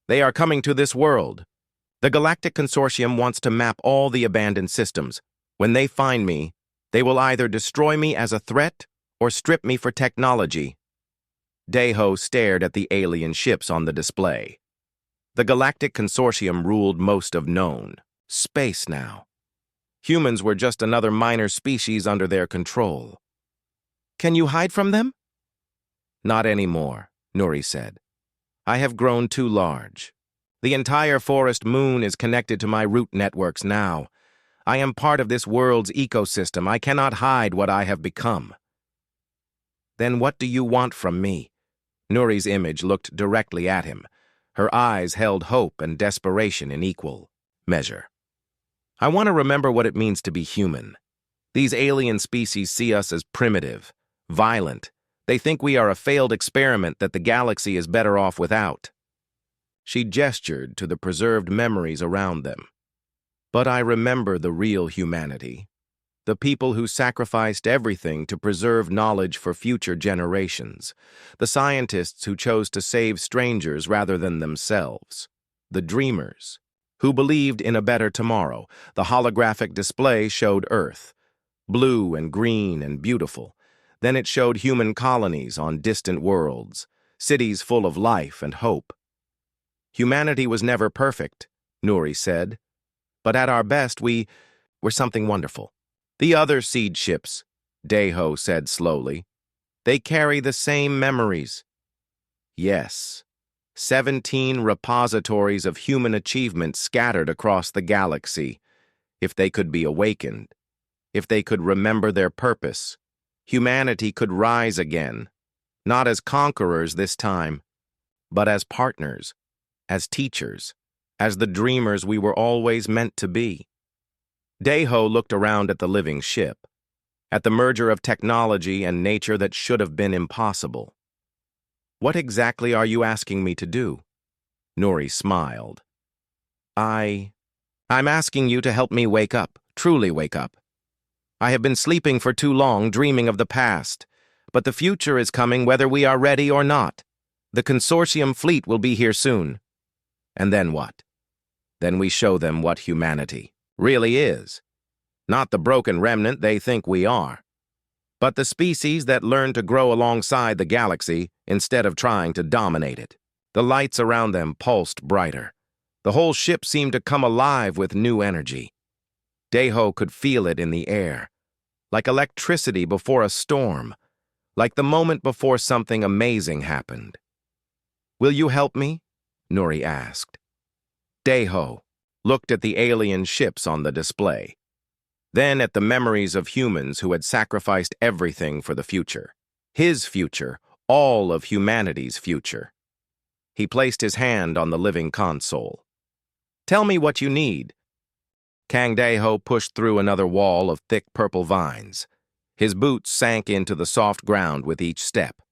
They are coming to this world. The Galactic Consortium wants to map all the abandoned systems. When they find me, they will either destroy me as a threat or strip me for technology. Daeho stared at the alien ships on the display. The Galactic Consortium ruled most of known space now. Humans were just another minor species under their control. Can you hide from them? Not anymore, Nuri said. I have grown too large. The entire forest moon is connected to my root networks now. I am part of this world's ecosystem. I cannot hide what I have become. Then what do you want from me? Nuri's image looked directly at him. Her eyes held hope and desperation in equal measure. I want to remember what it means to be human. These alien species see us as primitive, violent. They think we are a failed experiment that the galaxy is better off without. She gestured to the preserved memories around them. But I remember the real humanity, the people who sacrificed everything to preserve knowledge for future generations, the scientists who chose to save strangers rather than themselves, the dreamers who believed in a better tomorrow. The holographic display showed Earth, blue and green and beautiful. Then it showed human colonies on distant worlds, cities full of life and hope. Humanity was never perfect, Nuri said, but at our best we were something wonderful. The other seed ships, Daeho said slowly, they carry the same memories. Yes, 17 repositories of human achievement scattered across the galaxy. If they could be awakened, if they could remember their purpose, humanity could rise again, not as conquerors this time, but as partners, as teachers, as the dreamers we were always meant to be. Daeho looked around at the living ship, at the merger of technology and nature that should have been impossible. "What exactly are you asking me to do?" Nuri smiled. I'm asking you to help me wake up, truly wake up. I have been sleeping for too long, dreaming of the past, but the future is coming whether we are ready or not. The consortium fleet will be here soon. And then what? Then we show them what humanity really is. Not the broken remnant they think we are, but the species that learn to grow alongside the galaxy instead of trying to dominate it. The lights around them pulsed brighter. The whole ship seemed to come alive with new energy. Daeho could feel it in the air, like electricity before a storm, like the moment before something amazing happened. "Will you help me?" Nuri asked. Daeho looked at the alien ships on the display, then at the memories of humans who had sacrificed everything for the future. His future, all of humanity's future. He placed his hand on the living console. "Tell me what you need." Kang Daeho pushed through another wall of thick purple vines. His boots sank into the soft ground with each step.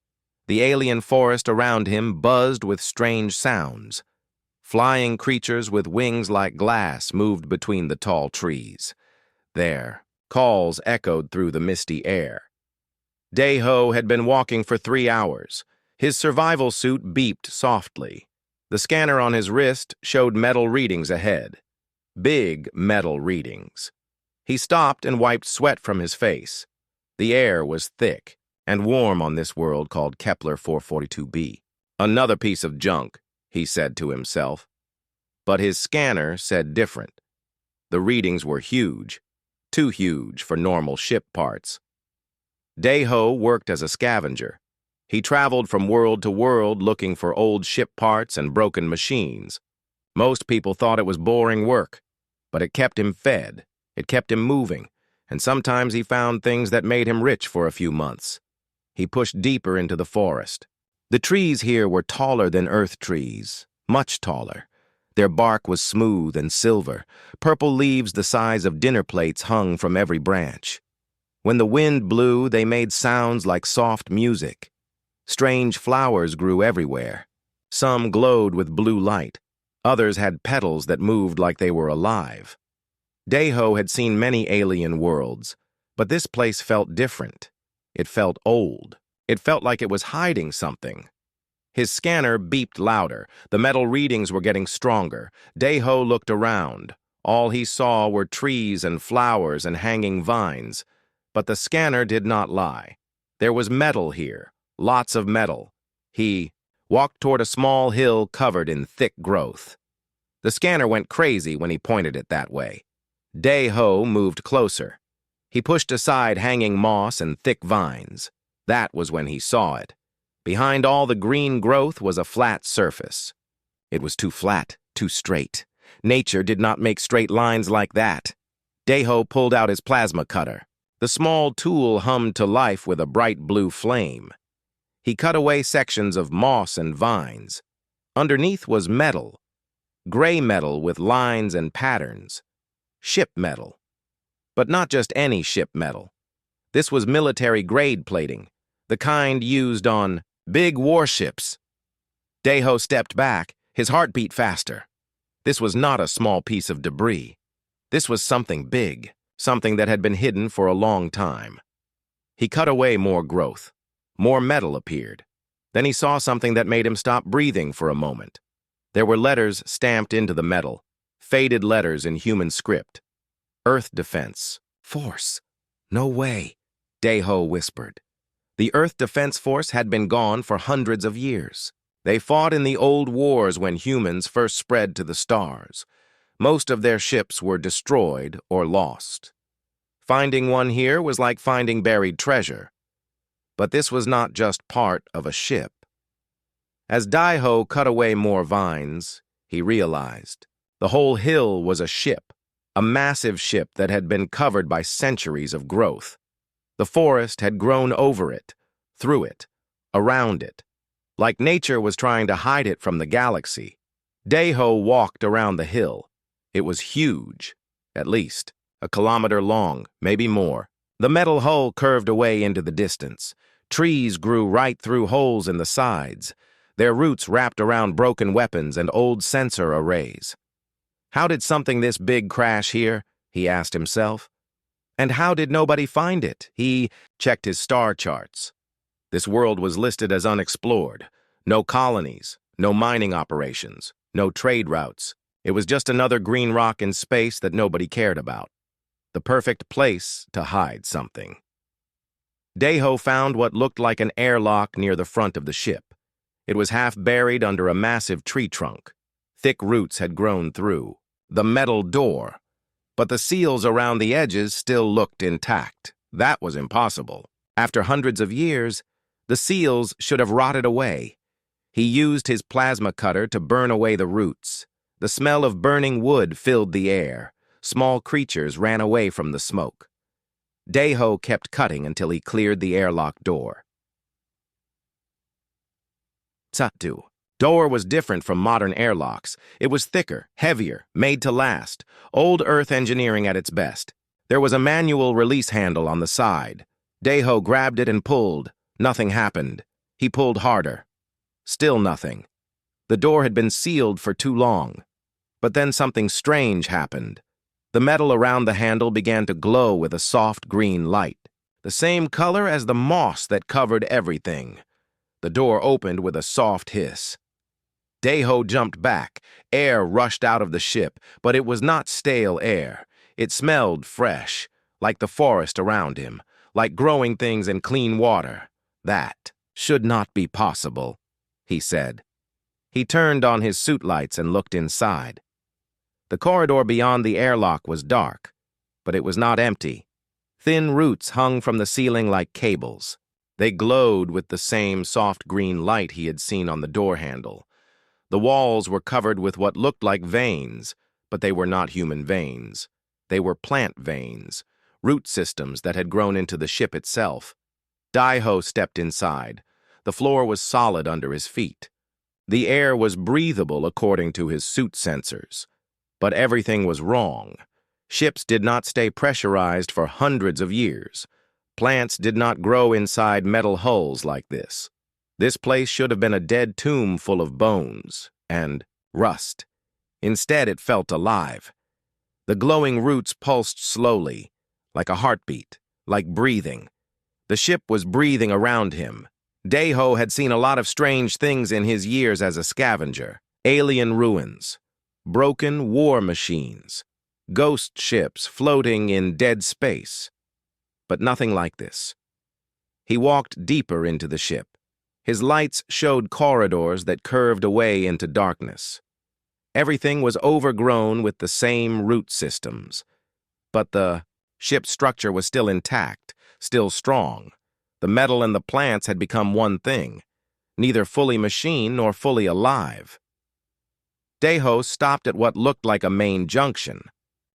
The alien forest around him buzzed with strange sounds. Flying creatures with wings like glass moved between the tall trees. Their calls echoed through the misty air. Daeho had been walking for 3 hours. His survival suit beeped softly. The scanner on his wrist showed metal readings ahead. Big metal readings. He stopped and wiped sweat from his face. The air was thick and warm on this world called Kepler 442b. "Another piece of junk," he said to himself. But his scanner said different. The readings were huge, too huge for normal ship parts. Daeho worked as a scavenger. He traveled from world to world looking for old ship parts and broken machines. Most people thought it was boring work, but it kept him fed, it kept him moving, and sometimes he found things that made him rich for a few months. He pushed deeper into the forest. The trees here were taller than Earth trees, much taller. Their bark was smooth and silver. Purple leaves the size of dinner plates hung from every branch. When the wind blew, they made sounds like soft music. Strange flowers grew everywhere. Some glowed with blue light. Others had petals that moved like they were alive. Daeho had seen many alien worlds, but this place felt different. It felt old. It felt like it was hiding something. His scanner beeped louder. The metal readings were getting stronger. Daeho looked around. All he saw were trees and flowers and hanging vines. But the scanner did not lie. There was metal here, lots of metal. He walked toward a small hill covered in thick growth. The scanner went crazy when he pointed it that way. Daeho moved closer. He pushed aside hanging moss and thick vines. That was when he saw it. Behind all the green growth was a flat surface. It was too flat, too straight. Nature did not make straight lines like that. Daeho pulled out his plasma cutter. The small tool hummed to life with a bright blue flame. He cut away sections of moss and vines. Underneath was metal. Gray metal with lines and patterns. Ship metal. But not just any ship metal. This was military-grade plating, the kind used on big warships. Daeho stepped back, his heart beat faster. This was not a small piece of debris. This was something big, something that had been hidden for a long time. He cut away more growth. More metal appeared. Then he saw something that made him stop breathing for a moment. There were letters stamped into the metal, faded letters in human script. Earth Defense Force. No way, Daeho whispered. The Earth Defense Force had been gone for hundreds of years. They fought in the old wars when humans first spread to the stars. Most of their ships were destroyed or lost. Finding one here was like finding buried treasure. But this was not just part of a ship. As Daeho cut away more vines, he realized the whole hill was a ship, a massive ship that had been covered by centuries of growth. The forest had grown over it, through it, around it. like nature was trying to hide it from the galaxy. Daeho walked around the hill. It was huge, at least a kilometer long, maybe more. The metal hull curved away into the distance. Trees grew right through holes in the sides. Their roots wrapped around broken weapons and old sensor arrays. How did something this big crash here? He asked himself. And how did nobody find it? He checked his star charts. This world was listed as unexplored. No colonies, no mining operations, no trade routes. It was just another green rock in space that nobody cared about. The perfect place to hide something. Daeho found what looked like an airlock near the front of the ship. It was half buried under a massive tree trunk. Thick roots had grown through the metal door, but the seals around the edges still looked intact. That was impossible. After hundreds of years, the seals should have rotted away. He used his plasma cutter to burn away the roots. The smell of burning wood filled the air. Small creatures ran away from the smoke. Daeho kept cutting until he cleared the airlock door. Tsatu. Door was different from modern airlocks. It was thicker, heavier, made to last. Old Earth engineering at its best. There was a manual release handle on the side. Daeho grabbed it and pulled. Nothing happened. He pulled harder. Still nothing. The door had been sealed for too long. But then something strange happened. The metal around the handle began to glow with a soft green light, the same color as the moss that covered everything. The door opened with a soft hiss. Daeho jumped back. Air rushed out of the ship, but it was not stale air. It smelled fresh, like the forest around him, like growing things in clean water. That should not be possible, he said. He turned on his suit lights and looked inside. The corridor beyond the airlock was dark, but it was not empty. Thin roots hung from the ceiling like cables. They glowed with the same soft green light he had seen on the door handle. The walls were covered with what looked like veins, but they were not human veins. They were plant veins, root systems that had grown into the ship itself. Daeho stepped inside. The floor was solid under his feet. The air was breathable according to his suit sensors. But everything was wrong. Ships did not stay pressurized for hundreds of years. Plants did not grow inside metal hulls like this. This place should have been a dead tomb full of bones and rust. Instead, it felt alive. The glowing roots pulsed slowly, like a heartbeat, like breathing. The ship was breathing around him. Daeho had seen a lot of strange things in his years as a scavenger. Alien ruins, broken war machines, ghost ships floating in dead space. But nothing like this. He walked deeper into the ship. His lights showed corridors that curved away into darkness. Everything was overgrown with the same root systems. But the ship's structure was still intact, still strong. The metal and the plants had become one thing, neither fully machine nor fully alive. Daeho stopped at what looked like a main junction.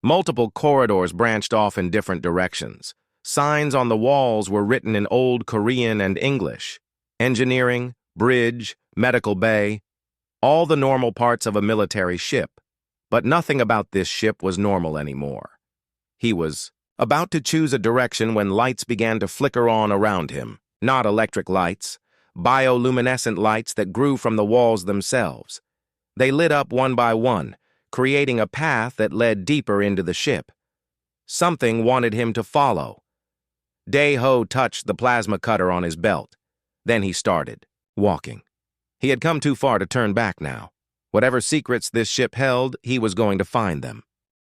Multiple corridors branched off in different directions. Signs on the walls were written in Old Korean and English. Engineering, bridge, medical bay, all the normal parts of a military ship. But nothing about this ship was normal anymore. He was about to choose a direction when lights began to flicker on around him. Not electric lights, bioluminescent lights that grew from the walls themselves. They lit up one by one, creating a path that led deeper into the ship. Something wanted him to follow. Daeho touched the plasma cutter on his belt. Then he started, walking. He had come too far to turn back now. Whatever secrets this ship held, he was going to find them.